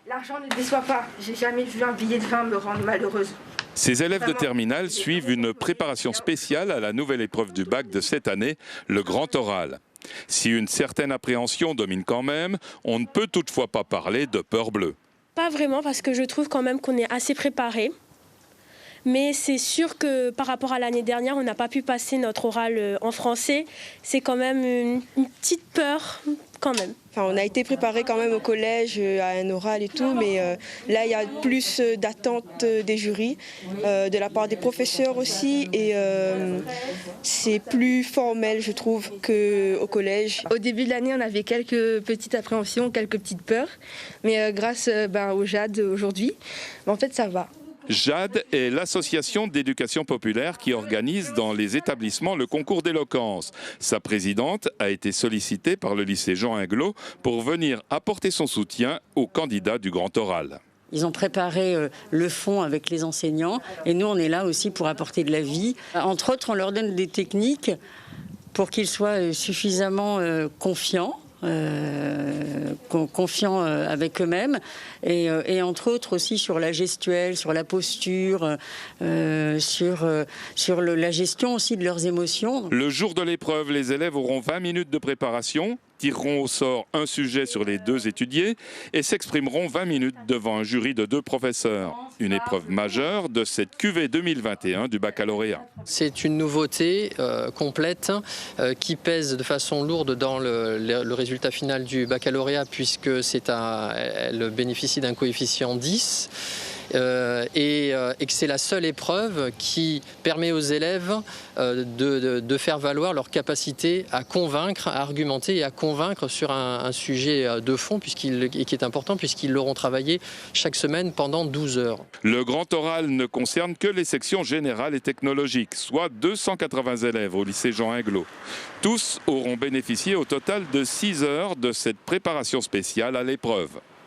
L'argent ne déçoit pas. J'ai jamais vu un billet de 20 me rendre malheureuse. Ces élèves de terminale suivent une préparation spéciale à la nouvelle épreuve du bac de cette année, le grand oral. Si une certaine appréhension domine quand même, on ne peut toutefois pas parler de peur bleue. Pas vraiment, parce que je trouve quand même qu'on est assez préparé. Mais c'est sûr que par rapport à l'année dernière, on n'a pas pu passer notre oral en français. C'est quand même une petite peur, quand même. Enfin, on a été préparé quand même au collège à un oral et tout, mais là il y a plus d'attente des jurys, de la part des professeurs aussi, et c'est plus formel je trouve qu'au collège. Au début de l'année, on avait quelques petites appréhensions, quelques petites peurs, mais grâce au JAD aujourd'hui, en fait ça va. JAD est l'association d'éducation populaire qui organise dans les établissements le concours d'éloquence. Sa présidente a été sollicitée par le lycée Jean Ingelot pour venir apporter son soutien aux candidats du grand oral. Ils ont préparé le fond avec les enseignants et nous on est là aussi pour apporter de la vie. Entre autres, on leur donne des techniques pour qu'ils soient suffisamment confiants avec eux-mêmes et entre autres aussi sur la gestuelle, sur la posture, sur la gestion aussi de leurs émotions. Le jour de l'épreuve, les élèves auront 20 minutes de préparation, tireront au sort un sujet sur les 2 étudiés et s'exprimeront 20 minutes devant un jury de 2 professeurs. Une épreuve majeure de cette cuvée 2021 du baccalauréat. C'est une nouveauté complète qui pèse de façon lourde dans le résultat final du baccalauréat puisque elle bénéficie d'un coefficient 10. Et que c'est la seule épreuve qui permet aux élèves de faire valoir leur capacité à convaincre, à argumenter et à convaincre sur un sujet de fond qui est important puisqu'ils l'auront travaillé chaque semaine pendant 12 heures. Le grand oral ne concerne que les sections générales et technologiques, soit 280 élèves au lycée Jean Ingelot. Tous auront bénéficié au total de 6 heures de cette préparation spéciale à l'épreuve.